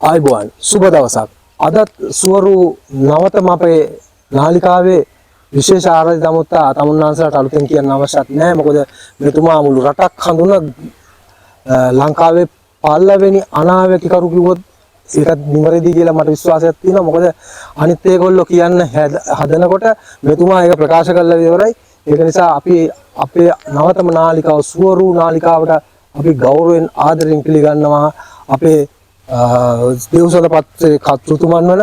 ආයිබෝන් සුබ දවසක්. අදත් සුවරු නවතම අපේ නාලිකාවේ විශේෂ ආරාධිත අමුත්තා තමුන්නාන්සලාට අලුතෙන් කියන්න අවශ්‍යත් නැහැ. මොකද මෙතුමා මුළු රටක් හඳුන ලංකාවේ පළවෙනි අනාවැකිකරු කිව්වොත් ඒකත් නිවැරදි කියලා මට විශ්වාසයක් තියෙනවා. මොකද අනිත් ඒගොල්ලෝ කියන්න හදනකොට මෙතුමා ඒක ප්‍රකාශ කළා ඉවරයි. ඒක නිසා අපි අපේ නවතම නාලිකාව සුවරු නාලිකාවට අපි ගෞරවයෙන් ආදරයෙන් පිළිගන්නවා. අපේ දේවසන පත්‍රයේ කර්තෘතුමන් වන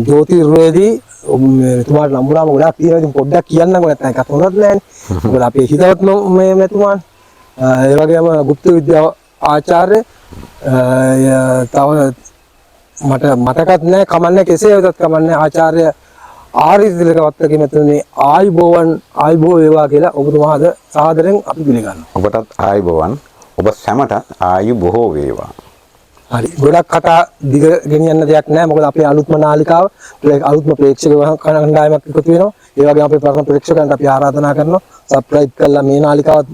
ජෝතිර්වේදී මෙතුමාට නම්බුනාම ගොඩාක් තියෙනවා. ඉතින් පොඩ්ඩක් කියන්නකෝ නැත්නම් එකක් හොඳත් නැහැනේ. මොකද අපේ හිතවත් මේ මෙතුමාන් ඒ වගේම ගුප්ත විද්‍යාව ආචාර්ය තව මට මතකත් නැහැ. කමන්නේ කෙසේ වෙතත් කමන්නේ ආචාර්ය ආරි තිලකවත්තගේ මෙතනනේ ආයිබෝ වේවා කියලා ඔබතුමාද සාදරයෙන් අපි පිළිගන්නවා. ඔබටත් ආයිබෝවන්. ඔබ සැමටත් ආයිබෝ වේවා. හරි. ගොඩක් කතා දිග ගෙනියන්න දෙයක් නැහැ. මොකද අපේ අලුත්ම නාලිකාව අලුත්ම ප්‍රේක්ෂක කණ්ඩායමක් එකතු වෙනවා. ඒ වගේම අපේ පරණ ප්‍රේක්ෂකයන්ට අපි ආරාධනා කරනවා සබ්ස්ක්‍රයිබ් කරලා මේ නාලිකාවත්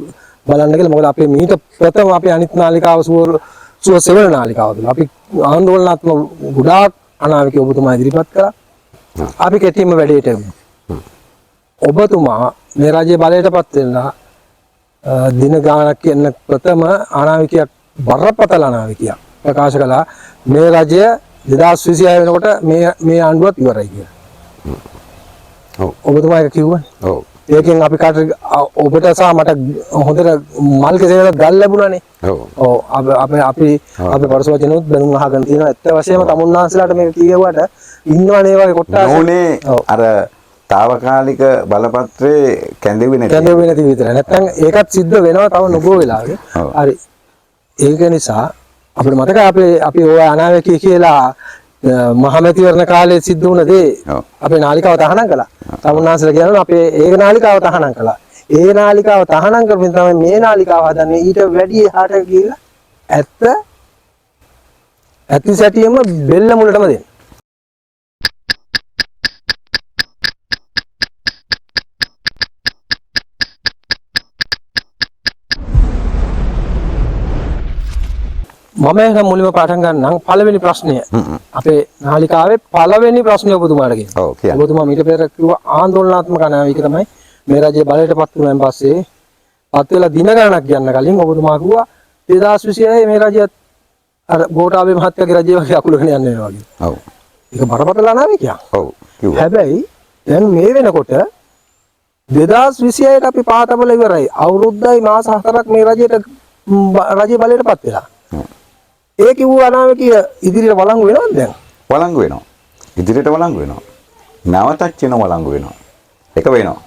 බලන්න කියලා. මොකද අපේ මීට ප්‍රථම අපේ අනිත් නාලිකාව සුව සෙවන නාලිකාව තුළ අපි ආందోලනාත්මක ගොඩාක් අනාවැකි ඔබතුමා ඉදිරිපත් කළා. අපි කෙටිම වැඩේට යමු. ඔබතුමා මේ රජයේ බලයටපත් වෙලා දින ගානක් කියන ප්‍රථම අනාවැකියක් බරපතල අනාවැකියක් ප්‍රකාශ කළා. මේ රජය 2026 වෙනකොට මේ ආණ්ඩුවත් ඉවරයි කියලා. ඔව්. ඔබතුමා ඒක කිව්වනේ. ඔව්. ඒකෙන් අපි කාට ඔබට සහ මට හොඳට මල් කෙසේකට ගල් ලැබුණානේ. ඔව්. ඔව් අපි පරස වචනොත් දැනුම් අහගෙන තියෙනවා. ඇත්ත වශයෙන්ම තමුන්නාන්සලාට මේක කියවුවට ඉන්නවනේ වගේ කොට්ටාස. නෝනේ අර తాවකාලික බලපත්‍රයේ කැඳෙන්නේ නැති විතර. නැත්තම් ඒකත් සිද්ධ වෙනවා තව නොබෝ වෙලාවක. හරි. ඒක නිසා අපිට මතකයි අපි ඔය අනාවැකී කියලා මහමැතිවරණ කාලේ සිද්ධ වුණ දේ අපේ නාලිකාව තහනම් කළා. තමුන්නාන්සලා කියනවා අපේ ඒ නාලිකාව තහනම් කළා. ඒ නාලිකාව තහනම් කරමින් තමයි මේ නාලිකාව හදන්නේ. ඊට වැඩි එහාට ගිහිල්ලා ඇත්ත සැටියෙම බෙල්ල මුලටම දෙන්න. මම ඒක මුලින්ම පාඩම් ගන්නම්. පළවෙනි ප්‍රශ්නය අපේ නාලිකාවේ පළවෙනි ප්‍රශ්නේ ඔබතුමාට කියනවා. ඔව් කියන්න. ඔබතුමා මීට පෙර කිව්වා ආందోලනාත්මක අනාවැකික තමයි මේ රජයේ බලයටපත් වුණාන් පස්සේ පත් වෙලා දින ගණනක් යන්න කලින් ඔබතුමා කිව්වා 2026 මේ රජයත් අර ගෝඨාභය මහත්තයාගේ රජය වගේ අකුලගෙන යන්න වෙනවා වගේ. ඔව්. ඒක බරපතල අනාවැකියක්. ඔව් කිව්වා. හැබැයි දැන් මේ වෙනකොට 2026ට අපි පාතබල ඉවරයි. අවුරුද්දයි මාස 4ක් මේ රජයේ බලයටපත් වෙලා. ඒ කිව්ව අනාවැකිය ඉදිරියට වළංගු වෙනවද දැන්? වළංගු වෙනවා. ඉදිරියට වළංගු වෙනවා. නැවතත් වෙන වළංගු වෙනවා. එක වෙනවා.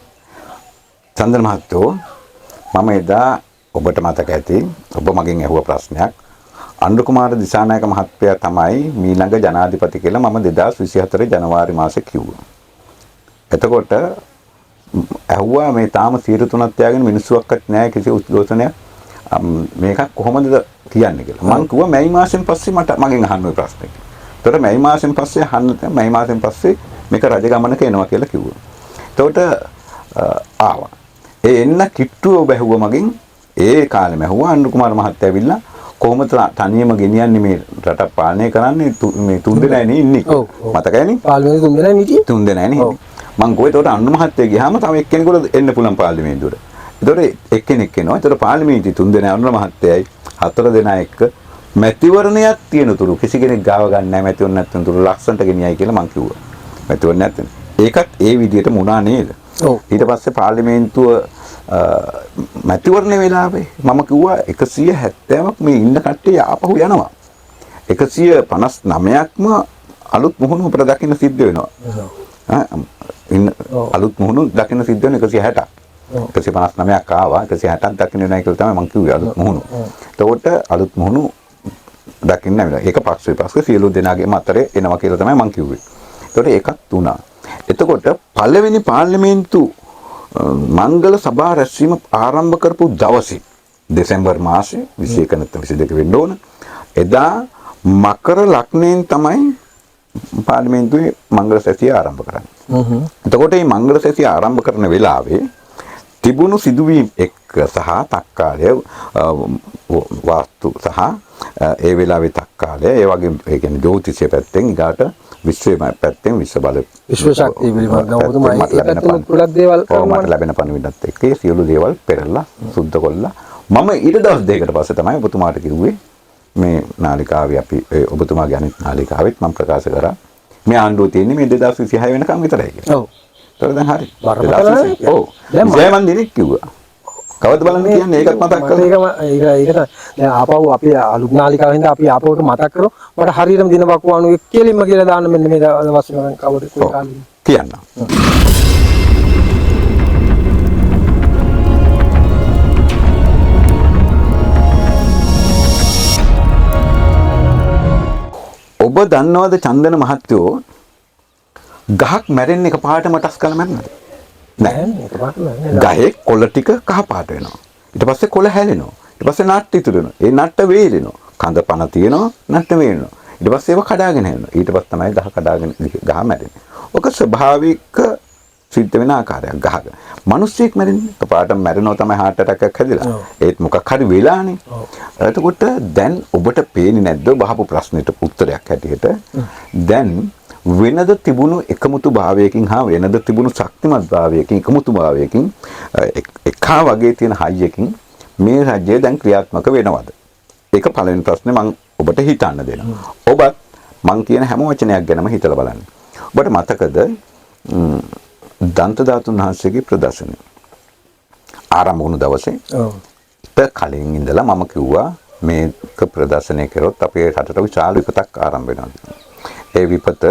චන්දන මහත්තයෝ මම එදා ඔබට මතක ඇති ඔබ මගෙන් අහුව ප්‍රශ්නයක් අනුර කුමාර දිසානායක මහත්මයා තමයි මීළඟ ජනාධිපති කියලා මම 2024 ජනවාරි මාසේ කිව්වා. එතකොට ඇහුවා මේ තාම 3 තියාගෙන මිනිස්සුවක්වත් නැහැ කිසි උද්ඝෝෂණයක් මේක කොහොමද කියන්නේ කියලා. මම කිව්වා මැයි මාසෙන් පස්සේ මගෙන් අහන්න ඔය ප්‍රශ්නේ. ඒතකොට මැයි මාසෙන් පස්සේ අහන්න මැයි මාසෙන් පස්සේ මේක රජ ගමනක එනවා කියලා කිව්වා. එතකොට ආවා. ඒ එන්න කිට්ටුව බැහුවා මගෙන්. ඒ කාලෙම ඇහුවා අනුර කුමාර මහත්තයා ඇවිල්ලා කොහොමද තනියම ගෙනියන්නේ මේ රට පාලනය කරන්නේ මේ 3 දෙනානේ ඉන්නේ. මතකයිනේ? පාර්ලිමේන්තුවේ 3 දෙනා ඉන්නේ. 3 දෙනානේ ඉන්නේ. මං ගෝේ එතකොට අනුර මහත්තයා ගියාම තව එක්කෙනෙකුට එන්න පුළුවන් පාර්ලිමේන්තුවට. එතකොට එක්කෙනෙක් එනවා. එතකොට පාර්ලිමේන්තුවේ 3 දෙනා අනුර මහත්තයයි 4 දෙනා එක්ක මැතිවරණයක් තියෙන තුරු කිසි කෙනෙක් ගාව ගන්න නැහැ මැතිවරණ නැත්නම් තුරු ලක්ෂණට ගෙනියයි කියලා මං කිව්වා. මැතිවරණ නැත්නම්. ඒකත් ඒ විදිහට මුණා නේද? ඔව්. ඊට පස්සේ පාර්ලිමේන්තුව මැතිවරණ වෙලාවේ මම කිව්වා 170ක් මේ ඉන්න කට්ටිය ආපහු යනවා. 159ක්ම අලුත් මුහුණු අපිට දකින්න සිද්ධ වෙනවා. අලුත් මුහුණු දකින්න සිද්ධ වෙන 160ක්. 159ක් ආවා 160ක් දකින්න වෙනවා කියලා තමයි මම කිව්වේ අලුත් මුහුණු. එතකොට අලුත් මුහුණු දකින්න නැහැ. ඒක පක්ෂ විපක්ෂ සියලු දෙනාගේම අතරේ එනවා කියලා තමයි මම කිව්වේ. එතකොට ඒකත් තුනා. එතකොට පළවෙනි පාර්ලිමේන්තු මංගල සභා රැස්වීම ආරම්භ කරපු දවසේ දෙසැම්බර් මාසේ 21 නැත්නම් 22 වෙන්න ඕන. එදා මකර ලග්නයෙන් තමයි පාර්ලිමේන්තුවේ මංගල සැසිය ආරම්භ කරන්නේ. එතකොට මේ මංගල සැසිය ආරම්භ කරන වෙලාවේ තිබුණු සිදුවීම් එක්ක සහ තක්කාලය වාස්තු සහ ඒ වෙලාවේ තක්කාලය ඒ වගේ ඒ කියන්නේ ජ්‍යොතිෂය පැත්තෙන් ඊගාට විශ්වය පැත්තෙන් විශ්ව බල විශ්ව ශක්තිය පිළිබඳව ඔබතුමා ඒ පැත්තෙන් ගොඩක් දේවල් මට ලැබෙන පණිවිඩත් එක්ක ඒ සියලු දේවල් පෙරලා සුද්ධ කොල්ලා මම ඊට දවස් දෙකකට පස්සේ තමයි ඔබතුමාට කිව්වේ මේ නාලිකාවේ අපි ඔබතුමාගේ අනිත් නාලිකාවෙත් මම ප්‍රකාශ කරා මේ ආණ්ඩුව තියෙන්නේ මේ 2026 වෙනකම් විතරයි කියලා. ඔව්. ඒතර දැන් හරි. බරපතල. ඔව්. දැන් මම දිනෙක කිව්වා. කවද බලන්න කියන්නේ ඒකත් මතක් කරලා. ඒක දැන් ආපහු අපි අලුත් නාලිකාවෙන්ද අපි ආපහුට මතක් කරමු. මට හරියටම දිනපක්කු අණුවේ කෙලින්ම කියලා දාන්න මෙන්න මේ දවස් වල කවද කොයි කාලේ. කියන්න. ඔබ දන්නවද චන්දන මහත්තයෝ ගහක් මැරෙන්නේ එකපාරටම ටස් කරලා මැරෙනවද? නෑ. ගහේ කොළ ටික කහ පාට වෙනවා. ඊට පස්සේ කොළ හැලෙනවා. ඊට පස්සේ නට්ට ඉතුරු වෙනවා. ඒ නට්ට වේලෙනවා. කඳ පන තියෙනවා නට්ට වේලෙනවා. ඊට පස්සේ ඒව කඩාගෙන යනවා. ඊට පස්සේ තමයි ගහ කඩාගෙන ගහ මැරෙන්නේ. ඔක ස්වභාවික සිද්ධ වෙන ආකාරයක් ගහක. මිනිස්සෙක් මැරෙන්නේ එකපාරටම මැරෙනවා තමයි heart attack එකක් හැදිලා. ඒත් මොකක් හරි වෙලානේ. එතකොට දැන් ඔබට පේන්නේ නැද්ද බහපු ප්‍රශ්නෙට උත්තරයක් හැටියට? දැන් වෙනද තිබුණු එකමුතු භාවයකින් හා වෙනද තිබුණු ශක්තිමත් භාවයකින් එකමුතු භාවයකින් එකා වගේ තියෙන හයියකින් මේ රාජ්‍යය දැන් ක්‍රියාත්මක වෙනවද? ඒක පළවෙනි ප්‍රශ්නේ මම ඔබට හිතන්න දෙනවා. ඔබත් මම කියන හැම වචනයක් ගැනම හිතලා බලන්න. ඔබට මතකද දන්ත ධාතුන් වහන්සේගේ ප්‍රදර්ශනය ආරම්භ වුණු දවසේ කලින් ඉඳලා මම කිව්වා මේක ප්‍රදර්ශනය කරොත් අපේ රටට විශාල විපතක් ආරම්භ වෙනවා. ඒ විපත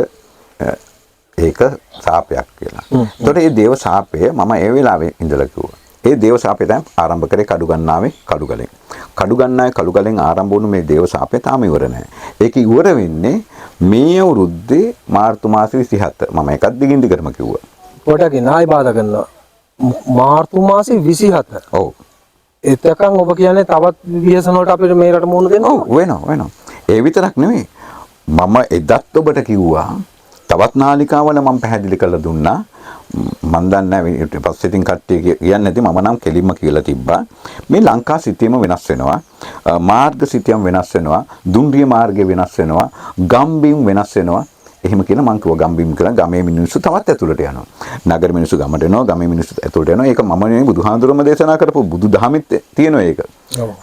ඒක සාපයක් කියලා. ඒතකොට මේ දේව සාපය මම ඒ වෙලාවේ ඉඳලා කිව්වා. ඒ දේව සාපය දැන් ආරම්භ කරේ කඩුගන්නාවේ කඩුගලෙන්. කඩුගන්නාවේ කඩුගලෙන් ආරම්භ වුණු මේ දේව සාපය තාම ඉවර නැහැ. ඒක ඉවර වෙන්නේ මේ අවුරුද්දේ මාර්තු මාසේ 27. මම එකක් දිගින් දිගටම කිව්වා. පොඩක් නායි බාධා කරනවා. මාර්තු මාසේ 27. ඔව්. එතකන් ඔබ කියන්නේ තවත් විශේෂණ වලට අපිට මේ රට මුහුණ දෙන්න ඕන. ඔව් වෙනවා. ඒ විතරක් නෙමෙයි. මම එදත් ඔබට කිව්වා තවත් නාලිකාවල මම පැහැදිලි කරලා දුන්නා. මම දන්නේ නැහැ ඊට පස්සේ ඉතින් කට්ටිය කියන්නේ නැති මම නම් කෙලින්ම කියලා තිබ්බා. මේ ලංකා සිතියම වෙනස් වෙනවා. මාර්ග සිතියම වෙනස් වෙනවා. දුම්රිය මාර්ගය වෙනස් වෙනවා. ගම්බිම් වෙනස් වෙනවා. එහෙම කියලා මං කිව්වා ගම්බිම් කියලා ගමේ මිනිස්සු තවත් ඇතුළට යනවා. නගර මිනිස්සු ගමට එනවා, ගමේ මිනිස්සු ඇතුළට යනවා. ඒක මම නෙවෙයි බුදුහාඳුරම දේශනා කරපු බුදුදහමෙත් තියෙනවා ඒක.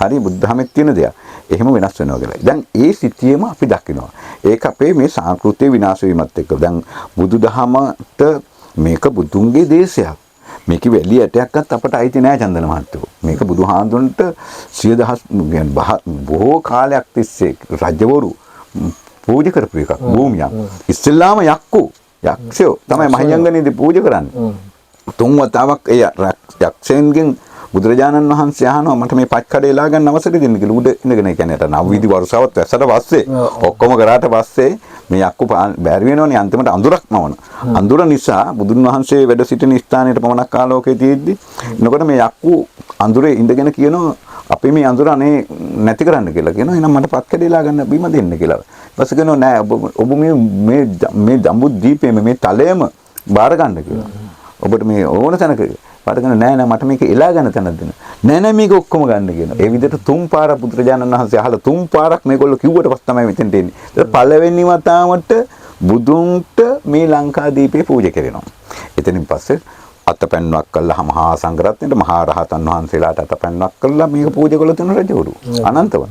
හරි බුදුදහමෙත් තියෙන දෙයක්. එහෙම වෙනස් වෙනවා කියලා. දැන් ඒ සිතියම අපි දකිනවා. ඒක අපේ මේ සංස්කෘතිය විනාශ වීමත් එක්ක. දැන් බුදුදහමට මේක බුදුන්ගේ දේශයක්. මේක වැලිය ඇටයක්වත් අපට අයිති නෑ චන්දන මහත්තයෝ. මේක බුදුහාඳුරන්ට 100,000 බොහෝ කාලයක් තිස්සේ රජවරු පූජා කරපු එකක් භූමියක්. ඉස්ලාම යක්ෂයෝ තමයි මහියංගනේදී පූජා කරන්නේ. තුන් වතාවක් ඒ යක්ෂයන්ගෙන් බුදුරජාණන් වහන්සේ අහනවා මට මේ පච් කඩේ ලා ගන්න අවසර දෙන්න කියලා. උඩ ඉඳගෙන කියන්නේ නවවිදි වර්ෂාවත් වැස්සට පස්සේ ඔක්කොම කරාට පස්සේ මේ යක්කු බැරි වෙනවනේ අන්තිමට අඳුරක් මවන. අඳුර නිසා බුදුන් වහන්සේ වැඩ සිටින ස්ථානයට පමණක් ආලෝකයේ තියෙද්දි එනකොට මේ යක්කු අඳුරේ ඉඳගෙන කියනවා අපි මේ අඳුර අනේ නැති කරන්න කියලා කියනවා. එහෙනම් මට පත් කැඩේලා ගන්න බීම දෙන්න කියලා. ඊපස්සේ කියනවා නෑ ඔබ මේ ජම්බුද්වීපයේ මේ තලයම බාර ගන්න කියලා. ඔබට මේ ඕන තැනක පාඩගෙන නෑ මට මේක එලා ගන්න තැනක් දෙන්න. නෑ මේක ඔක්කොම ගන්න කියනවා. ඒ විදිහට තුන් පාරක් පුත්‍රජානන් වහන්සේ අහලා තුන් පාරක් මේගොල්ලෝ කිව්වට පස්සේ තමයි මෙතෙන්ට එන්නේ. ඒක පළවෙනි වතාවට බුදුන්ට මේ ලංකාදීපේ පූජා කරනවා. එතනින් පස්සේ අතපැන්වක් කළා මහා සංඝරත්නයට මහා රහතන් වහන්සේලාට අතපැන්වක් කළා මේක පූජා කළ තුන රජවරු අනන්තව.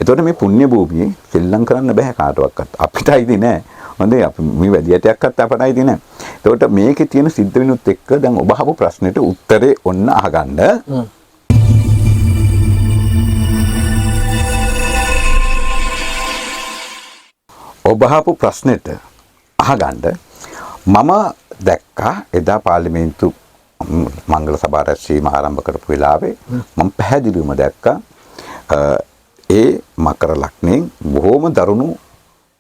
එතකොට මේ පුණ්‍ය භූමියේ සෙල්ලම් කරන්න බෑ කාටවත්. අපිට අයිති නෑ. හොඳයි අපි මේ වැඩියටයක්වත් අපට අයිති නෑ. එතකොට මේකේ තියෙන සිද්ධ වෙනුත් එක්ක දැන් ඔබ අහපු ප්‍රශ්නෙට උත්තරේ ඔන්න අහගන්න. ඔබ අහපු ප්‍රශ්නෙට අහගන්න මම දැක්කා එදා පාර්ලිමේන්තු මංගල සභා රැස්වීම ආරම්භ කරපු වෙලාවේ මම පැහැදිලිවම දැක්කා ඒ මකර ලග්නයෙන් බොහොම දරුණු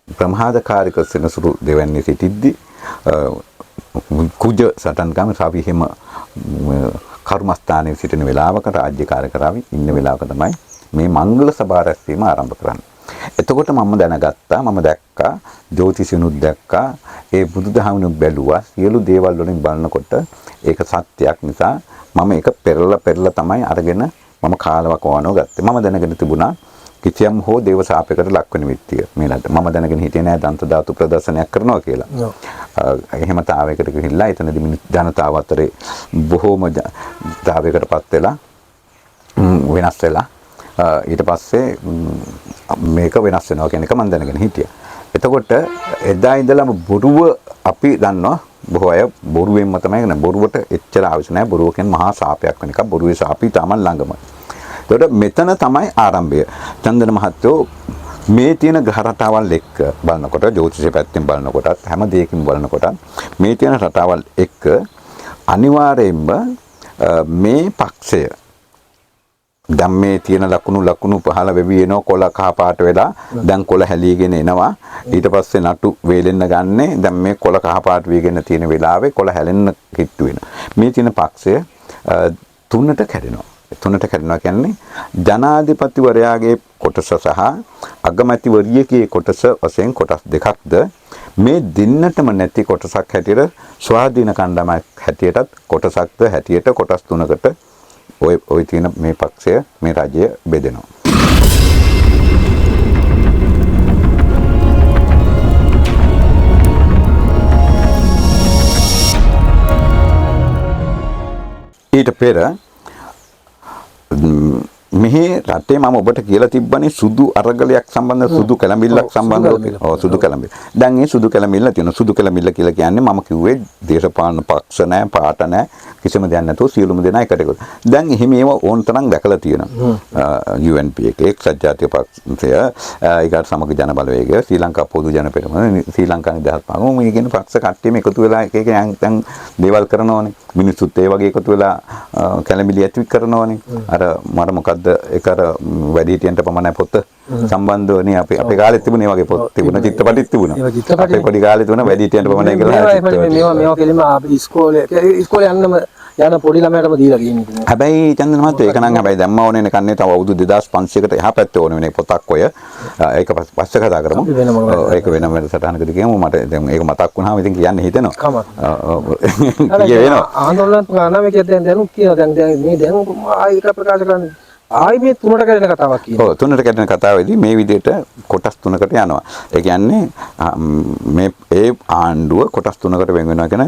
ප්‍රමාදකාරක සෙනසුරු දෙවන්නේ සිටිද්දි කුජ සටන්කම සාවිහිම කර්මස්ථානයේ සිටින වෙලාවක රාජ්‍ය කාර්යකරාවි ඉන්න වෙලාවක තමයි මේ මංගල සභා රැස්වීම ආරම්භ කරන්නේ. එතකොට මම දැනගත්තා මම දැක්කා ජ්‍යොතිෂිනුත් දැක්කා ඒ බුදුදහමනුත් බැලුවා සියලු දේවල් වලින් බලනකොට ඒක සත්‍යයක් නිසා මම ඒක පෙරලා තමයි අරගෙන මම කාලවක් වවනව ගත්තේ. මම දැනගෙන තිබුණා කිසියම් හෝ දේව ශාපයකට ලක් වෙන විත්තිය මේලට. මම දැනගෙන හිටියේ නෑ දන්ත ධාතු ප්‍රදර්ශනයක් කරනවා කියලා. එහෙම තාවයකට ගිහිල්ලා එතනදී ජනතාව අතරේ බොහෝම තාවයකටපත් වෙලා වෙනස් වෙලා ඊට පස්සේ මේක වෙනස් වෙනවා කියන එක මම දැනගෙන හිටියා. එතකොට එදා ඉඳලම බොරුව අපි දන්නවා බොහෝ අය බොරුවෙන්ම තමයි කරන්නේ. බොරුවට එච්චර අවශ්‍ය නැහැ. බොරුව කියන්නේ මහා ශාපයක් වෙන එක. බොරුවේ ශාපී තමන් ළඟම. එතකොට මෙතන තමයි ආරම්භය. චන්දන මහත්තයෝ මේ තියෙන ග්‍රහ රටාවල් එක්ක බලනකොට ජ්‍යොතිෂය පැත්තෙන් බලනකොටත් හැම දෙයකින් බලනකොටත් මේ තියෙන රටාවල් එක්ක අනිවාර්යයෙන්ම මේ පක්ෂය දැන් මේ තියෙන ලකුණු පහළ වෙවි එනවා කොළ කහ පාට වෙලා දැන් කොළ හැලීගෙන එනවා ඊට පස්සේ නටු වේලෙන්න ගන්නේ දැන් මේ කොළ කහ පාට වීගෙන තියෙන වෙලාවේ කොළ හැලෙන්න කිට්ටු වෙනවා මේ තියෙන පක්ෂය තුනට කැඩෙනවා කියන්නේ ජනාධිපතිවරයාගේ කොටස සහ අගමැතිවරියගේ කොටස වශයෙන් කොටස් දෙකක්ද මේ දෙන්නටම නැති කොටසක් හැටියට ස්වාධීන කණ්ඩායමක් හැටියටත් කොටසක්ද හැටියට කොටස් තුනකට ඔය තියෙන මේ පක්ෂය මේ රාජ්‍ය බෙදෙනවා. ඊට පෙර මෙහි රටේ මම ඔබට කියලා තිබ්බනේ සුදු අරගලයක් සම්බන්ධ සුදු කැළඹිල්ලක් සම්බන්ධව කියලා. ඔව් සුදු කැළඹිල්ල. දැන් මේ සුදු කැළඹිල්ල තියෙන සුදු කැළඹිල්ල කියලා කියන්නේ මම කිව්වේ දේශපාලන පක්ෂ නැහැ, පාට නැහැ, කිසිම දෙයක් නැතුව සියලුම දෙනා එකට එකතු. දැන් එහෙම ඒව ඕන තරම් දැකලා තියෙනවා. UNP එකේ එක්සත් ජාතික පක්ෂය, ඒකට සමග ජන බලවේගය, ශ්‍රී ලංකා පොදු ජන පෙරමුණ, ශ්‍රී ලංකා නිදහස් පාර්ලිමේන්තුව මේ කියන පක්ෂ කට්ටියම එකතු වෙලා එක දැන් දේවල් කරනවානේ. මිනිස්සුත් ඒ වගේ එකතු වෙලා කැළඹිලි ඇති කරනවානේ. අර මට මොකද්ද ඒක අර වැඩිහිටියන්ට පමණයි පොත සම්බන්ධවනේ අපේ කාලෙත් තිබුණේ වගේ පොත් තිබුණා චිත්‍රපටිත් තිබුණා අපේ පොඩි කාලේ තිබුණා වැඩිහිටියන්ට පමණයි කියලා මේවා කෙලිම අපි ඉස්කෝලේ යන පොඩි ළමයටම දීලා කියන්නේ. හැබැයි චන්දන මහත්තයා ඒක නම් හැබැයි දැම්ම ඕනේ නේ කන්නේ තව අවුරුදු 2500කට එහා පැත්තේ ඕනේ වෙන පොතක් ඔය ඒක පස්සේ කතා කරමු ඒක වෙනම සටහනකදී කියමු මට දැන් ඒක මතක් වුණාම ඉතින් කියන්න හිතෙනවා ආందోලන ප්‍රාණාමේ කියන්නේ දැනුත් කියනවා දැන් මේ දැන් ආයෙක ප්‍රකාශ කරන්නේ ආයි මේ තුනට කැඩෙන කතාවක් කියනවා. ඔව් තුනට කැඩෙන කතාවේදී මේ විදිහට කොටස් තුනකට යනවා. ඒ කියන්නේ මේ ඒ ආණ්ඩුව කොටස් තුනකට වෙන් වෙනවා කියන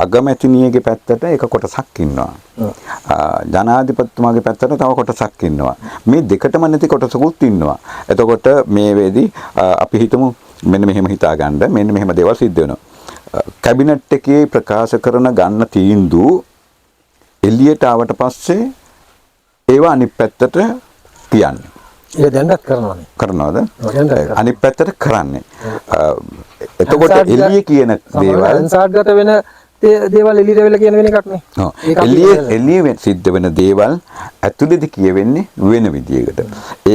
අගමැතිනියගේ පැත්තට එක කොටසක් ඉන්නවා. ජනාධිපතිතුමාගේ පැත්තට තව කොටසක් ඉන්නවා. මේ දෙකටම නැති කොටසකුත් ඉන්නවා. එතකොට මේ වේදී අපි හිතමු මෙන්න මෙහෙම හිතාගන්න මෙන්න මෙහෙම දේවල් සිද්ධ වෙනවා. කැබිනට් එකේ ප්‍රකාශ කරන ගන්න තීන්දුව එළියට ආවට පස්සේ ඒවා අනිත් පැත්තට තියන්නේ. ඒක දැන්වත් කරනවානේ. කරනවද? අනිත් පැත්තට කරන්නේ. එතකොට එළියේ කියන දේවල් අන්සාර්ගත වෙන දේවල් එළියට වෙලා කියන වෙන එකක් නේ. ඔව්. එළියේ සිද්ධ වෙන දේවල් ඇතුළේදී කියවෙන්නේ වෙන විදියකට.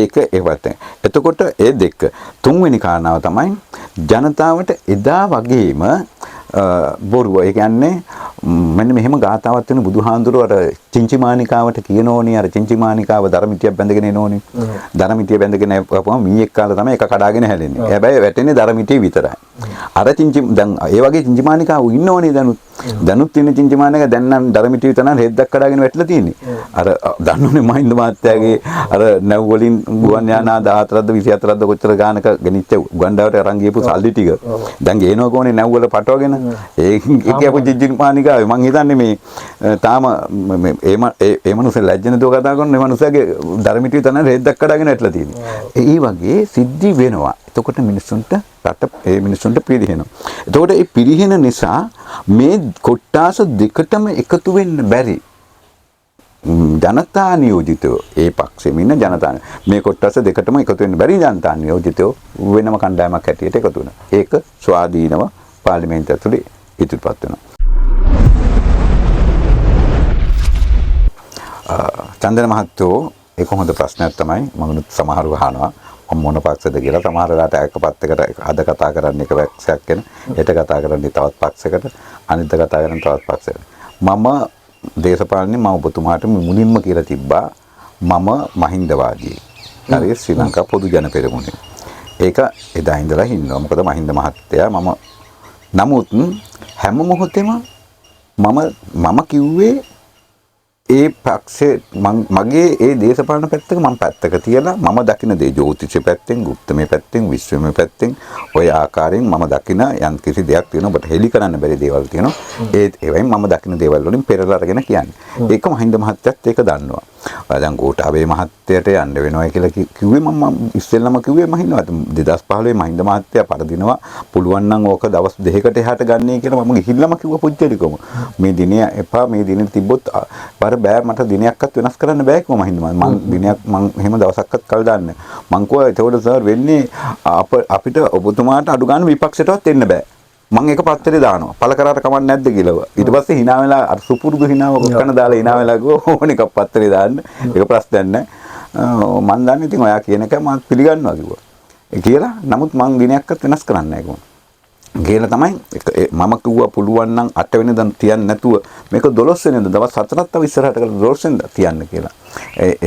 ඒක ඒවත්. එතකොට ඒ දෙක තුන්වෙනි කාරණාව තමයි ජනතාවට එදා වගේම බොරුව. ඒ කියන්නේ මෙන්න මෙහෙම ගාතාවක් වෙන බුදුහාඳුර අර චින්චිමානිකාවට කියනෝනේ අර චින්චිමානිකාව ධර්මිතියක් බැඳගෙන එනෝනේ. ධර්මිතිය බැඳගෙන ආපුවම මීයක් කාලා තමයි එක කඩාගෙන හැලෙන්නේ. හැබැයි වැටෙන්නේ ධර්මිතිය විතරයි. අර දැන් ඒ වගේ චින්චිමානිකාව ඉන්නෝනේ දැනුත් තියෙන චින්චිමානික දැන් නම් ධර්මිතිය විතර නම් රෙද්දක් කඩාගෙන වැටලා තියෙන්නේ. අර දන්නෝනේ මහින්ද මහත්තයාගේ අර නැව් වලින් ගුවන් යානා 14ද 24ද කොච්චර ගානක ගෙනිච්ච උගන්ඩාවට අරන් ගියපු සල්ලි ටික. දැන් ගේනවා කොහොනේ නැව් වල පටවගෙන. ඒකේ අපු චින්චිමානිකාවේ මං හිතන්නේ මේ තාම ඒ මනුස්සය ලැජ්ජන දෝ කතා කරන මේ මනුස්සයාගේ ධර්මිතිය විතර නම් රෙද්දක් කඩාගෙන වැටලා තියෙන්නේ. ඒ වගේ සිද්ධි වෙනවා. එතකොට මිනිස්සුන්ට ඒ මිනිස්සුන්ට පිරිහෙනවා. එතකොට ඒ පිරිහෙන නිසා මේ කොට්ටාස දෙකටම එකතු වෙන්න බැරි. ජනතා නියෝජිතව ඒ පක්ෂෙම ඉන්න ජනතා මේ කොට්ටාස දෙකටම එකතු වෙන්න බැරි ජනතා නියෝජිතව වෙනම කණ්ඩායමක් හැටියට එකතු වෙනවා. ඒක ස්වාධීනව පාර්ලිමේන්තුව ඇතුලේ ඉදිරිපත් වෙනවා. චන්දන මහත්තයෝ ඒක හොඳ ප්‍රශ්නයක් තමයි මම සමහරව අහනවා මොන පක්ෂද කියලා. සමහර වෙලාවට එක පැත්තකට අද කතා කරන්නේ එක පක්ෂයක් ගැන, හෙට කතා කරන්නේ තවත් පක්ෂයකට, අනිත් කතා කරන්නේ තවත් පක්ෂයකට. මම දේශපාලනේ මම ඔබතුමාට මුලින්ම කියලා තිබ්බා මම මහින්දවාදී. හරි ශ්‍රී ලංකා පොදු ජන පෙරමුණේ. ඒක එදා ඉඳලා ඉන්නවා. මොකද මහින්ද මහත්තයා නමුත් හැම මොහොතෙම මම කිව්වේ ඒ පක්ෂේ මගේ ඒ දේශපාලන පැත්තක මම පැත්තක තියලා මම දකින දේ ජ්‍යොතිෂ පැත්තෙන්, ගුප්තමය පැත්තෙන්, විශ්වමය පැත්තෙන් ඔය ආකාරයෙන් මම දකින යම් කිසි දෙයක් තියෙනවා. ඔබට හෙලි කරන්න බැරි දේවල් තියෙනවා. ඒවයින් මම දකින දේවල් වලින් පෙරලා අරගෙන කියන්නේ. ඒක මහින්ද මහත්තයත් ඒක දන්නවා. දැන් ගෝඨාභය මහත්තයට යන්න වෙනවා කියලා කිව්වේ මම ඉස්සෙල්ලම කිව්වේ මහින්ද 2015 මහින්ද මහත්තයා පරදිනවා. පුළුවන් නම් ඕක දවස් දෙකකට එහාට ගන්නයි කියලා මම ගිහිල්ලාම කිව්වා පුජ්‍යලිකම. මේ දිනේ එපා මේ දිනේ තිබ්බොත් බෑ මට දිනයක්වත් වෙනස් කරන්න බෑ කිව්වා මහින්ද මම දිනයක් මම එහෙම දවසක්වත් කල් දාන්නේ මං කිව්වා ඒතකොට සර් වෙන්නේ අපිට ඔබතුමාට අඩු ගන්න විපක්ෂයටවත් එන්න බෑ මම ඒක පත්තරේ දානවා පළ කරාට කමක් නැද්ද කියලා ඊට පස්සේ hina වෙලා අර සුපුරුදු hinaව කන දාලා hina වෙලා ගෝ ඕන එකක් පත්තරේ දාන්න ඒක ප්‍රශ්නයක් නැහැ මං දන්නේ ඉතින් ඔයා කියන එක මම පිළිගන්නවා කිව්වා ඒ කියලා නමුත් මං දිනයක්වත් වෙනස් කරන්නේ නැහැ කිව්වා ගේලා තමයි මම කිව්වා පුළුවන් නම් 8 වෙනිදා තියන්න නැතුව මේක 12 වෙනිදා දවස් 4ක් තව ඉස්සරහට කරලා 12 වෙනිදා තියන්න කියලා.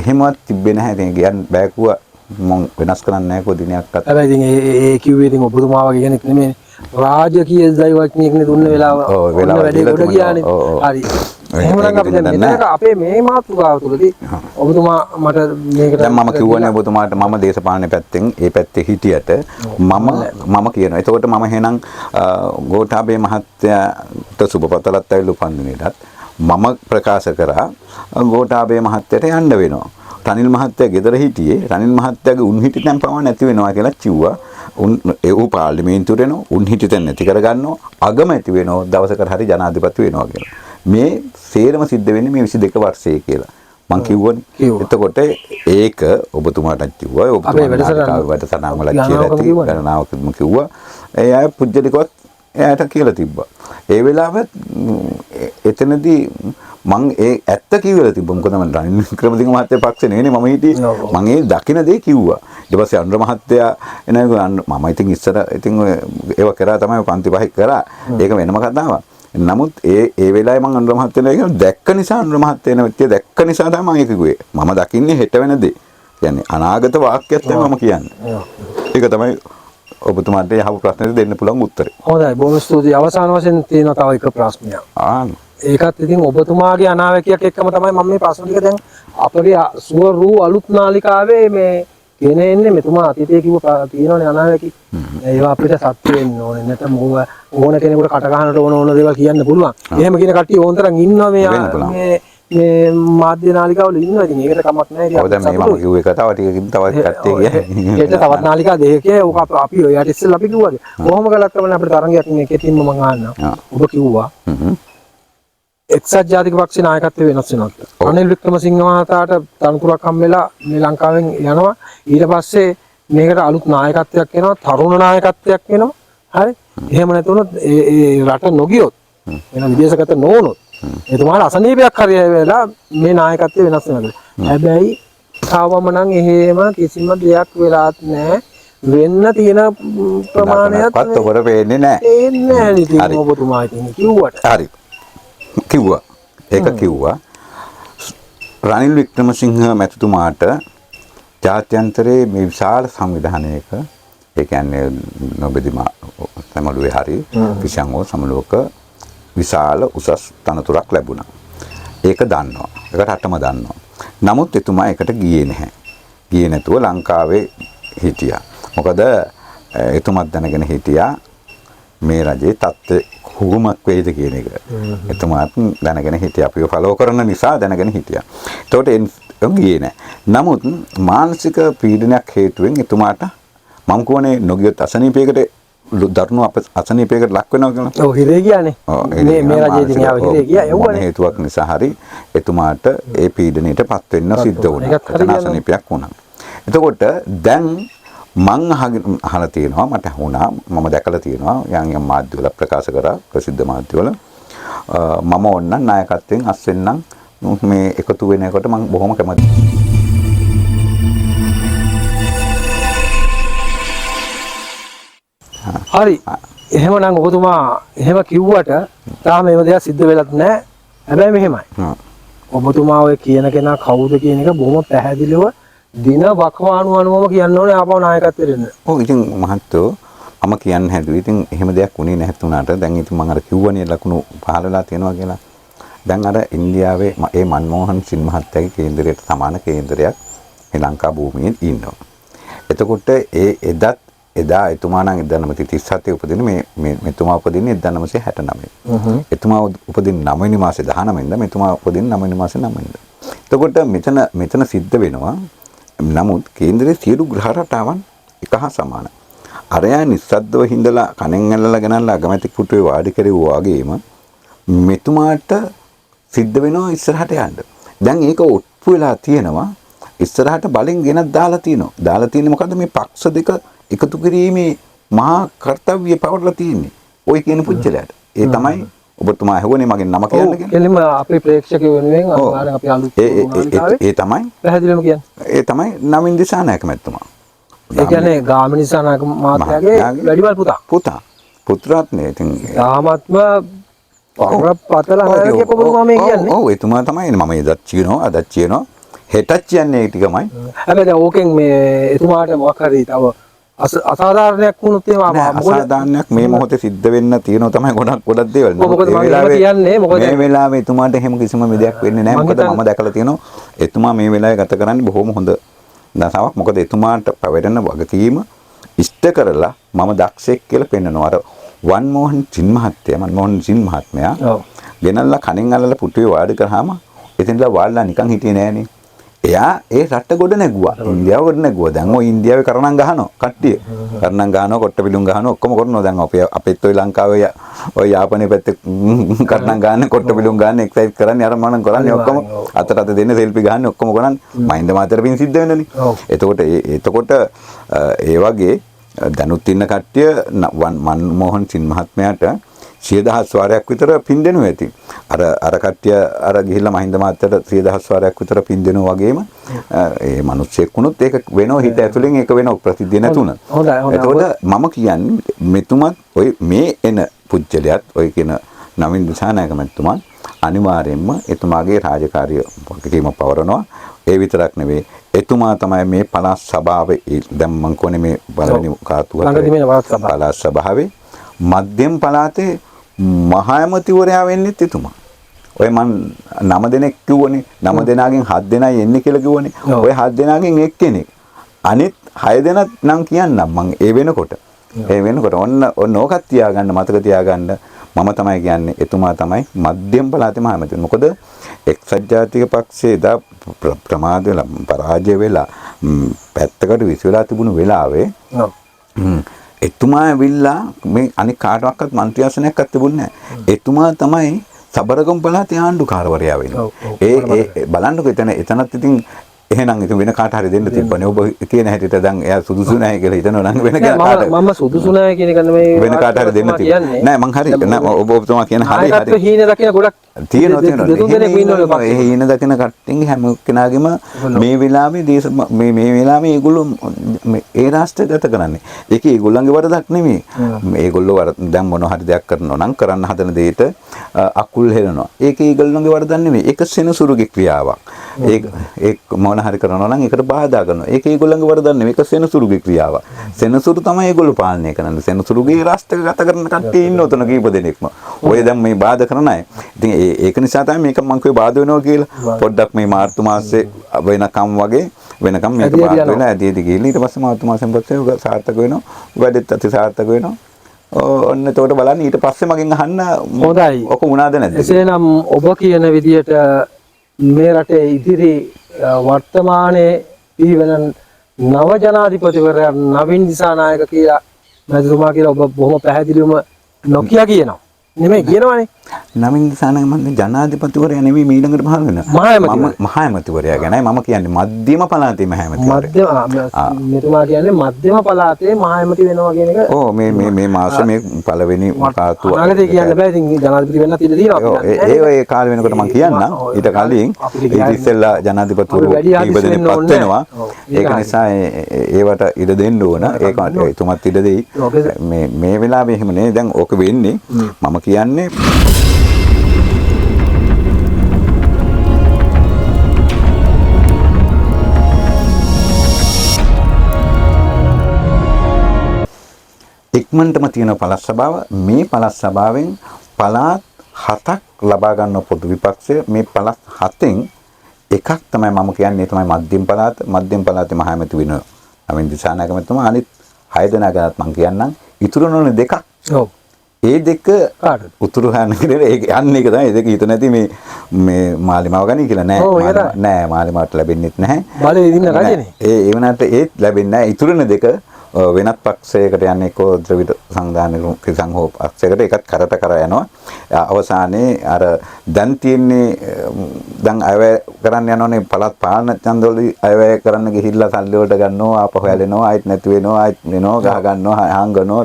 එහෙමවත් තිබ්බේ නැහැ. ඉතින් කියන්න බෑ කිව්වා මම වෙනස් කරන්නේ නැහැ කො දිනයක්වත්. හැබැයි ඉතින් ඒ කිව්වේ ඉතින් ඔබතුමා වගේ කෙනෙක් නෙමෙයි. රාජකීය දෛවඥයෙක් නේ දුන්න වෙලාව. ඔන්න වැඩේ කොට ගියානේ. හරි. එහෙනම් අපි දැන් මෙතනක අපේ මේ මාතෘකාව තුළදී ඔබතුමා මට මේකට දැන් මම කිව්වනේ ඔබතුමාට මම දේශපාලන පැත්තෙන් ඒ පැත්තේ හිටියට මම කියනවා. එතකොට මම එහෙනම් ගෝඨාභය මහත්තයාට සුබපතලත් ඇවිල්ලා උපන්දිනේටත් මම ප්‍රකාශ කරා ගෝඨාභය මහත්තයට යන්න වෙනවා. රනිල් මහත්තයා ගෙදර හිටියේ රනිල් මහත්තයාගේ උන් හිටි තැන් පවා නැති වෙනවා කියලා කිව්වා. ඒ පාර්ලිමේන්තුවට එනවා උන් හිටි තැන් නැති කරගන්නවා අගමැති වෙනවා දවසකට හරි ජනාධිපති වෙනවා කියලා. මේ සේරම සිද්ධ වෙන්නේ මේ 22 වර්ෂයේ කියලා. මං කිව්වනේ. එතකොට ඒක ඔබතුමාට කිව්වා. ඔබතුමාට වැඩසටහන් වල කියලා ගණනාවකම කිව්වා. ඒ අය පුජ්‍යලිකවත් එයාට කියලා තිබ්බා. ඒ වෙලාවෙත් එතනදී මං ඒ ඇත්ත කිව්වලා තිබ්බා. මොකද මම රනිල් වික්‍රමසිංහ මහත්තයා පක්ෂේ නෙවෙයි මම හිටියේ. මං ඒ දකින්න දේ කිව්වා. ඊට පස්සේ අනුර මහත්තයා එනවා මම ඉතින් ඉස්සර ඉතින් ඒව කරා තමයි පන්ති පහක් කරා. ඒක වෙනම කතාවක්. නමුත් ඒ වෙලාවේ මම අනුර මහත්තයා කියන දැක්ක නිසා අනුර මහත්තයා වෙන දැක්ක නිසා තමයි මම ඒක කිව්වේ. මම දකින්නේ හෙට වෙන දේ. කියන්නේ අනාගත වාක්‍යයක් තමයි මම කියන්නේ. ඒක තමයි ඔබතුමාට යහපත් ප්‍රශ්නෙට දෙන්න පුළුවන් උත්තරේ. හොඳයි බොහොම ස්තුතියි. අවසාන වශයෙන් තියෙන තව එක ප්‍රශ්නයක්. ඒකත් ඉතින් ඔබතුමාගේ අනාවැකියක් එක්කම තමයි මම මේ ප්‍රශ්න ටික දැන් අපගේ සුවරු අලුත් නාලිකාවේ මේ ගෙන එන්නේ මෙතුමා අතීතයේ කිව්ව තියෙනවනේ අනාවැකි. ඒවා අපිට සත්‍ය වෙන්න ඕනේ. නැත්නම් ඕන කෙනෙකුට කට ගන්නට ඕන දේවල් කියන්න පුළුවන්. එහෙම කියන කට්ටිය ඕන තරම් ඉන්නවා මේ මාධ්‍ය නාලිකාවල ඉන්නවා. ඉතින් ඒකට කමක් නැහැ. ඔව් දැන් මේ මම කිව්ව එක තව ටිකකින් තවත් කට්ටිය කියන්නේ. ඒක තවත් නාලිකා දෙකේ ඔක අපි ඔයාට ඉස්සෙල්ලා අපි කිව්වාද? කොහොම කළත් කමන්නේ අපිට තරංගයක් මේ කෙටින්ම මම අහන්නවා. ඔබ කිව්වා එක්සත් ජාතික පක්ෂේ නායකත්වය වෙනස් වෙනවා කියලා. රනිල් වික්‍රමසිංහ මහතාට තනතුරක් හම්බෙලා මේ ලංකාවෙන් යනවා. ඊට පස්සේ මේකට අලුත් නායකත්වයක් එනවා, තරුණ නායකත්වයක් එනවා. හරි? එහෙම නැතුනොත් ඒ රට නොගියොත් වෙන විදේශගත නොවුනොත් එතුමාට අසනීපයක් හරි වෙලා මේ නායකත්වය වෙනස් වෙනවා. හැබැයි තාවම නම් එහෙම කිසිම දෙයක් වෙලාත් නැහැ. වෙන්න තියෙන ප්‍රමාණයත් ඔබට පේන්නේ නැහැ. පේන්නේ නැහැ ඉතින් ඔබතුමා ඉතින් කිව්වට. හරි. කිව්වා. ඒක කිව්වා. රනිල් වික්‍රමසිංහ මැතිතුමාට ජාත්‍යන්තරයේ මේ විශාල සංවිධානයක ඒ කියන්නේ නොබෙදිමා සමළුවේ හරි විශාංගෝ සමළුවක විශාල උසස් තනතුරක් ලැබුණා. ඒක දන්නවා. ඒක රටම දන්නවා. නමුත් එතුමා ඒකට ගියේ නැහැ. ගියේ නැතුව ලංකාවේ හිටියා. මොකද එතුමත් දැනගෙන හිටියා මේ රජේ තත්ත්වය කොහොමක් වේද කියන එක. එතුමාත් දැනගෙන හිටියා. අපිව ෆලෝ කරන නිසා දැනගෙන හිටියා. ඒකට ගියේ නැහැ. නමුත් මානසික පීඩනයක් හේතුවෙන් එතුමාට මම කියන්නේ නොගියොත් අසනීපයකට දරුණු අසනීපයකට ලක් වෙනවා කියලා. ඔව් හිරේ ගියානේ. මේ රජයේදී යාව හිරේ ගියා. ඒවනේ හේතුවක් නිසා හරි එතුමාට ඒ පීඩනයටපත් වෙන්න සිද්ධ වුණා. එතන අසනීපයක් වුණා. එතකොට දැන් මං අහලා තියෙනවා මට වුණා මම දැකලා තියෙනවා යම් මාධ්‍යවල ප්‍රකාශ කරා ප්‍රසිද්ධ මාධ්‍යවල මම ඕන්න නායකත්වයෙන් අස්වෙන්නම් මේ එකතු වෙන එකට මම බොහොම කැමතියි. හරි. එහෙමනම් ඔබතුමා එහෙම කිව්වට තාම මේව දෙයක් සිද්ධ වෙලත් නැහැ. හැබැයි මෙහෙමයි. ඔබතුමා ඔය කියන කෙනා කවුද කියන එක බොහොම පැහැදිලිව දින වකවානු අනුවම කියන්න ඕනේ ආපහු නායකත්වයට එන්න. ඔව් ඉතින් මහත්තයෝ මම කියන්න හැදුවේ ඉතින් එහෙම දෙයක් උනේ නැහත් උනාට දැන් ඉතින් මම අර කිව්වනේ ලකුණු පහලලා තියෙනවා කියලා. දැන් අර ඉන්දියාවේ ඒ මන්මෝහන් සිං මහත්තයාගේ කේන්දරයට සමාන කේන්දරයක් මේ ලංකා භූමියේ ඉන්නවා. එතකොට එදා එතුමා නම් 1937 උපදින මේ මෙතුමා උපදින්නේ 1969. එතුමා උපදින 9 වෙනි මාසේ 19 වෙනිදා මෙතුමා උපදින 9 වෙනි මාසේ 9 වෙනිදා. එතකොට මෙතන සිද්ධ වෙනවා. නමුත් කේන්දරයේ සියලු ග්‍රහ රටාවන් එක හා සමානයි. අරයා නිස්සද්දව හිඳලා කණෙන් ඇල්ලලා ගෙනල්ලා අගමැති පුටුවේ වාඩි කෙරුවා වගේම මෙතුමාට සිද්ධ වෙනවා ඉස්සරහට යන්න. දැන් ඒක ඔප්පු වෙලා තියෙනවා. ඉස්සරහට බලෙන් ගෙනත් දාලා තියෙනවා. දාලා තියෙන්නේ මොකද්ද මේ පක්ෂ දෙක එකතු කිරීමේ මහා කර්තව්‍ය පවරලා තියෙන්නේ. ඔය කියන පුච්චලයට. ඒ තමයි ඔබතුමා ඇහුවනේ මගෙන් නම කියන්න කියලා. එළිම අපේ ප්‍රේක්ෂකයෝ වෙනුවෙන් අනිවාර්යෙන් අපි අලුත් ඒ තමයි පැහැදිලිවම කියන්නේ. ඒ තමයි නමින් දිසානායක මැතිතුමා. ඒ කියන්නේ ගාමිණී දිසානායක මහත්මයාගේ වැඩිමල් පුතා. පුත්‍රාත්නේ ඉතින් තාමත්ම පරපතල හැරේ කොබුතුමා මේ කියන්නේ. ඔව් එතුමා තමයි මම එදත් කියනවා අදත් කියනවා හෙටත් කියන්නේ ඒ ටිකමයි. හැබැයි දැන් ඕකෙන් මේ එතුමාට මොකක් හරි තව අසාධාරණයක් වුණොත් එහෙම අසාධාරණයක් මේ මොහොතේ සිද්ධ වෙන්න තියෙනවා තමයි ගොඩක් දේවල්. මොකද මම කියන්නේ මොකද මේ වෙලාවේ එතුමාට එහෙම කිසිම දෙයක් වෙන්නේ නැහැ. මොකද මම දැකලා තියෙනවා එතුමා මේ වෙලාවේ ගත කරන්නේ බොහොම හොඳ දසාවක්. මොකද එතුමාට පැවැටෙන වගකීම ඉෂ්ට කරලා මම දක්ෂෙක් කියලා පෙන්නනවා. අර මන්මෝහන් සිං මහත්මයා ගෙනල්ලා කණෙන් අල්ලලා පුටුවේ වාඩි කරාම එතනලා වාඩිලා නිකන් හිටියේ නෑනේ. එයා ඒ රට ගොඩ නැගුවා. ඉන්දියාව ගොඩ නැගුවා. දැන් ඔය ඉන්දියාවේ කරණම් ගහනවා කට්ටිය. කරණම් ගහනවා, කොට්ට පිළුම් ගහනවා, ඔක්කොම කරනවා. දැන් අපෙත් ඔය ලංකාවේ ඔය යාපනයේ පැත්තේ කරණම් ගන්න, කොට්ට පිළුම් ගන්න, එක්සයිට් කරන්නේ අර මනම් කරන්නේ ඔක්කොම අතට අත දෙන්න සෙල්ෆි ගහන්නේ ඔක්කොම කරන්නේ. මහින්ද මාතර පින් සිද්ධ වෙනනේ. එතකොට ඒ වගේ දැනුත් ඉන්න කට්ටිය මන්මෝහන් සිං මහත්මයාට 100,000 වාරයක් විතර පින් දෙනු ඇති. අර කට්ටිය අර ගිහිල්ලා මහින්ද මාත්‍යට 100,000 වාරයක් විතර පින් දෙනවා වගේම ඒ මිනිස්සෙක් වුණොත් ඒක වෙනව හිත ඇතුලෙන් ඒක වෙනව ප්‍රතිදින නැතුණ. එතකොට මම කියන්නේ මෙතුමත් ඔය මේ එන පුජ්‍යලයක් ඔය කියන නවින් දිසානායක මැතිතුමා අනිවාර්යයෙන්ම එතුමාගේ රාජකාරිය වගකීම පවරනවා. ඒ විතරක් නෙවෙයි එතුමා තමයි මේ පළාත් සභාවේ දැන් මම කියන්නේ මේ පළවෙනි කාතුව පළාත් සභාවේ මධ්‍යම පළාතේ මහ ඇමතිවරයා වෙන්නෙත් එතුමා. ඔය මන් 9 දෙනෙක් කිව්වනේ. 9 දෙනාගෙන් 7 දෙනයි එන්නේ කියලා කිව්වනේ. ඔය 7 දෙනාගෙන් එක්කෙනෙක්. අනිත් 6 දෙනත් නම් කියන්නම් මං ඒ වෙනකොට. ඔන්න ඕකත් තියාගන්න මතක තියාගන්න. මම තමයි කියන්නේ එතුමා තමයි මධ්‍යම පළාතේ මහ ඇමතිවරයා. මොකද එක්සත් ජාතික පක්ෂයේ දා ප්‍රමාද වෙලා පරාජය වෙලා පැත්තකට විසිරලා තිබුණු වෙලාවේ එතුමා ඇවිල්ලා මේ අනික කාටවත් මන්ත්‍රී ආසනයක්වත් තිබුණේ නැහැ. එතුමා තමයි සබරගම් පළාතේ ආණ්ඩුකාරවරයා වෙන්නේ. ඒ බලන්නකෝ එතනත් ඉතින් එහෙනම් ඉතින් වෙන කාට හරි දෙන්න තිබ්බනේ. ඔබ කියන හැටියට දැන් එයා සුදුසු නැහැ කියලා හිතනවා නම් වෙන කාට මම සුදුසු නැහැ කියන එක නෙමෙයි වෙන කාට හරි දෙන්න තිබ්බේ. නෑ මං හරි නෑ ඔබතුමා කියන හරි හරි. හීන දකින ගොඩක් තියෙනවා. ඒ හීන දකින කට්ටියගේ හැම කෙනාගේම මේ වෙලාවේ මේ වෙලාවේ ඒගොල්ලෝ ඒ රාෂ්ට්‍රය ගත කරන්නේ. ඒක ඒගොල්ලන්ගේ වරදක් නෙමෙයි. මේගොල්ලෝ දැන් මොන හරි දෙයක් කරනවා නම් කරන්න හදන දෙයට අකුල් හෙලනවා. ඒක ඒගොල්ලන්ගේ වරදක් නෙමෙයි. ඒක සෙනසුරුගේ ක්‍රියාවක්. ඒක මොන හරි කරනවා නම් ඒකට බාධා කරනවා. ඒක ඒගොල්ලන්ගේ වරදක් නෙමෙයි. ඒක සෙනසුරුගේ ක්‍රියාවක්. සෙනසුරු තමයි ඒගොල්ලෝ පාලනය කරන්නේ. සෙනසුරුගේ රාෂ්ට්‍රය ගත කරන කට්ටිය ඉන්න උතන කීප දෙනෙක්ම. ඔය දැන් මේ බාධා කරන අය. ඉතින් ඒක නිසා තමයි මේක මම කිව්වේ බාධා වෙනවා කියලා. පොඩ්ඩක් මේ මාර්තු මාසේ වෙනකම් මේක බාධා වෙලා ඇදීදී ගිහින් ඊට පස්සේ මාර්තු මාසෙන් පස්සේ උග සාර්ථක වෙනවා. වැඩෙත් අති සාර්ථක වෙනවා. ඔන්න එතකොට බලන්න ඊට පස්සේ මගෙන් අහන්න හොඳයි. ඔක වුණාද නැද්ද? එසේනම් ඔබ කියන විදියට මේ රටේ ඉදිරි වර්තමානයේ පිහිවන නව ජනාධිපතිවරයා නවින් දිසානායක කියලා මැතිතුමා කියලා ඔබ බොහොම පැහැදිලිවම නොකිය කියනවා. නෙමෙයි කියනවනේ. නවින් දිසානායක මම ජනාධිපතිවරයා නෙමෙයි ඊළඟට පහළ වෙන. මහ ඇමතිවරයා ගැනයි මම කියන්නේ මධ්‍යම පළාතේ මහ ඇමතිවරයා. මෙතුමා කියන්නේ මධ්‍යම පළාතේ මහ ඇමති වෙනවා කියන එක. ඔව් මේ මාසෙ මේ පළවෙනි කාතුව. අනාගතේ කියන්න බෑ ඉතින් ජනාධිපති වෙන්නත් ඉඩ තියෙනවා. ඒ කාලේ වෙනකොට මම කියන්නම් ඊට කලින් ඊට ඉස්සෙල්ලා ජනාධිපතිවරු ඉබදෙනපත් වෙනවා. ඒක නිසා ඒවට ඉඩ දෙන්න ඕන. ඒක එතුමත් ඉඩ දෙයි. මේ වෙලාවේ එහෙම නේ දැන් ඕක වෙන්නේ මම කියන්නේ ඉක්මනටම තියෙන පළාත් සභාව මේ පළාත් සභාවෙන් පළාත් 7ක් ලබා ගන්න පොදු විපක්ෂය මේ පළාත් 7න් එකක් තමයි මම කියන්නේ තමයි මධ්‍යම පළාත. මධ්‍යම පළාතේ මහ ඇමති වෙනවා. නවින් දිසානායක මැතිතුමා අනිත් 6 දෙනා ගැනත් මම කියන්නම්. ඉතුරු නොනේ දෙකක්. ඔව්. ඒ දෙක කාටද? උතුරු හාන කියලා ඒක යන්නේ ඒක තමයි. ඒ දෙක හිත නැති මේ මාලිමාව ගනි කියලා නෑ මාලිමාවට ලැබෙන්නෙත් නැහැ. බලේ ඉදින්න රජනේ. ඒ වුණාට ඒත් ලැබෙන්නේ නැහැ. ඉතුරුනේ දෙක වෙනත් පක්ෂයකට යන්නේ කෝ ද්‍රවිඩ සංවිධානයේ කිසං හෝ පක්ෂයකට ඒකත් කරට කර යනවා. අවසානයේ අර දැන් තියෙන්නේ දැන් අයවැය කරන්න යනෝනේ පළාත් පාලන ඡන්දවලදී අයවැය කරන්න ගිහිල්ලා සල්ලි වලට ගන්නවා ආපහු හැලෙනවා ආයෙත් නැති වෙනවා ආයෙත් වෙනවා ගහ ගන්නවා හාංගනවා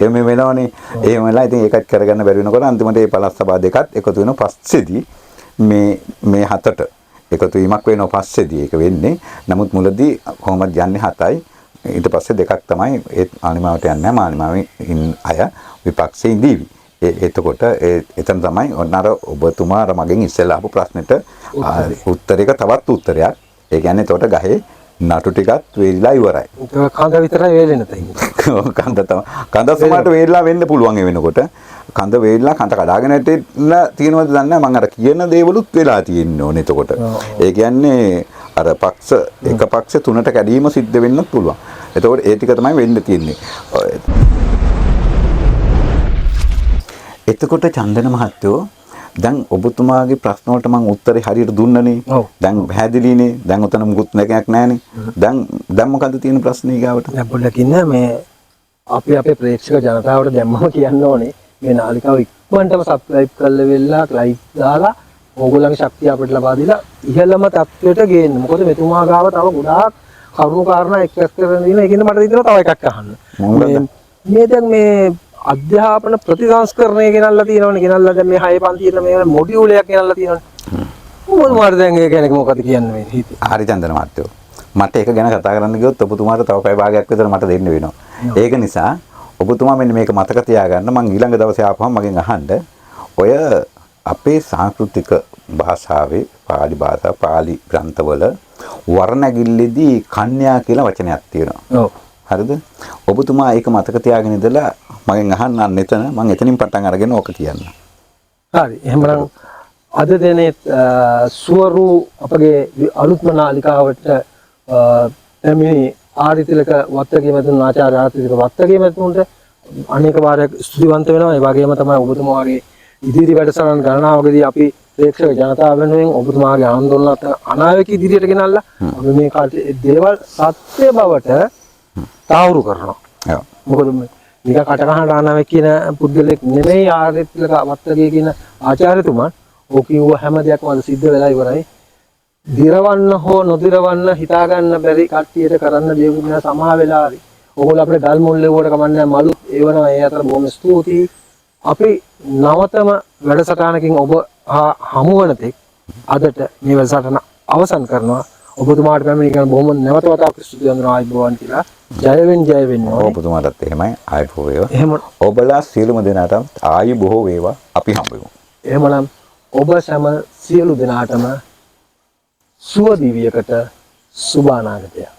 එමෙ වෙනවනේ. එහෙම වෙලා ඉතින් ඒකත් කරගන්න බැරි වෙනකොට අන්තිමට මේ පළාත් සභා දෙකත් එකතු වෙන පස්සේදී මේ හතට එකතු වීමක් වෙනවා පස්සේදී ඒක වෙන්නේ. නමුත් මුලදී කොහොමද යන්නේ 7යි. ඊට පස්සේ දෙකක් තමයි ඒ මාලිමාවට යන්නේ. මාලිමාවේ අය විපක්ෂයේ ඉඳීවි. එතකොට එතන තමයි ඔන්නර ඔබතුමා අර මගෙන් ඉස්සෙල්ලා ආපු ප්‍රශ්නෙට උත්තරයක තවත් උත්තරයක්. ඒ කියන්නේ එතකොට ගහේ නටු ටිකත් වේලිලා ඉවරයි. ඒක කඳ විතරයි වේලෙන්නේ නැතේ. කඳ සමහරට වේලිලා වෙන්න පුළුවන් ඒ වෙනකොට. කඳ වේලිලා කඳ කඩාගෙන හිටින්න තියෙනවද දන්නේ නැහැ. මම අර කියන දේවලුත් වෙලා තියෙන්නේ ඕනේ එතකොට. ඒ කියන්නේ අර පක්ෂ එක පක්ෂ තුනට කැඩීම සිද්ධ වෙන්නත් පුළුවන්. එතකොට ඒ ටික තමයි වෙන්න තියෙන්නේ. එතකොට චන්දන මහත්තයෝ දැන් ඔබතුමාගේ ප්‍රශ්න වලට මම උත්තරේ හරියට දුන්නනේ. දැන් පැහැදිලිනේ. දැන් උතන මුකුත් නැකයක් නැහනේ. දැන් මොකද්ද තියෙන ප්‍රශ්නේ ඊගාවට? දැන් පොඩ්ඩක් ඉන්න මේ අපේ ප්‍රේක්ෂක ජනතාවට දැම්මම කියන්න ඕනේ මේ නාලිකාව ඉක්මනටම සබ්ස්ක්‍රයිබ් කරලා වෙලා ලයික් දාලා ඕගොල්ලන්ගේ ශක්තිය අපිට ලබා දීලා ඉහළම තත්ත්වයට ගේන්න. මොකද මෙතුමා ගාව තව ගොඩාක් කරුණු කාරණා එක්ස්ප්‍රෙස් කරන දින ඒකින්ද මට හිතෙනවා තව එකක් අහන්න. මේ දැන් මේ අධ්‍යාපන ප්‍රතිසංස්කරණය ගෙනල්ලා තියෙනවනේ. ගෙනල්ලා දැන් මේ 6 පන්තියේ මේ මොඩියුල් එකක් ගෙනල්ලා තියෙනවනේ. මොකද දැන් ඒ කියන්නේ මොකද කියන්නේ මේ හිතේ? හරි චන්දන මහත්තයෝ. මට ඒක ගැන කතා කරන්න ගියොත් ඔබතුමාට තව පැය භාගයක් විතර මට දෙන්න වෙනවා. ඒක නිසා ඔබතුමා මෙන්න මේක මතක තියාගන්න. මම ඊළඟ දවසේ ආපුවම මගෙන් අහන්න ඔය අපේ සංස්කෘතික භාෂාවේ පාලි භාෂා පාලි ග්‍රන්ථවල වර්ණගිල්ලේදී කන්‍යා කියලා වචනයක් තියෙනවා. ඔව්. හරිද? ඔබතුමා ඒක මතක තියාගෙන ඉඳලා මගෙන් අහන්න එතන මම එතනින් පටන් අරගෙන ඕක කියන්න. හරි. එහෙනම් අද දිනේ සුවරු අපගේ අලුත්ම නාලිකාවට එමිනි ආරිතිලක වත්තගේ මැතුණු ආචාර්ය ආරිතිලක වත්තගේ මැතුණුන්ට අනේක වාරයක් ස්තුතිවන්ත වෙනවා. ඒ වගේම තමයි ඔබතුමාගේ ඉදිරි වැඩසටහන් ගණනාවකදී අපි ප්‍රේක්ෂක ජනතාව වෙනුවෙන් ඔබතුමාගේ ආందోලනත් අනාවක ඉදිරියට ගෙනල්ලා අපි මේ දේවල් සත්‍ය බවට තාවුරු කරනවා. ඔව්. මොකද මේක කටකහන රානාවක් කියන පුද්ගලෙක් නෙමෙයි ආරිතිලක වත්තගේ කියන ආචාර්යතුමා. ඕක කිව්ව හැම දෙයක්ම අද සිද්ධ වෙලා ඉවරයි. දිරවන්න හෝ නොදිරවන්න හිතා ගන්න බැරි කට්ටියට කරන්න දෙයක් නෑ. සමහර වෙලාවරි ඕගොල්ලෝ අපේ ගල් මුල් ලෙව්වට කමන්නේ මලුත් ඒවනවා. ඒ අතර බොහොම ස්තුතියි. අපි නවතම වැඩසටහනකින් ඔබ හමු වන තෙක් අදට මේ වැඩසටහන අවසන් කරනවා. ඔබතුමාට පැමිණි කරන බොහොම නැවත වතාවක් ස්තුති වන්දනා ආයුබෝවන් කියලා. ජය වෙන්න ඔබතුමාටත් එහෙමයි ආයුබෝ වේවා. එහෙම ඔබලා සියලුම දෙනාටම ආයුබෝ වේවා. අපි හම්බෙමු. එහෙමනම් ඔබ සෑම සියලු දෙනාටම සුව දිවියකට සුබ අනාගතයක්.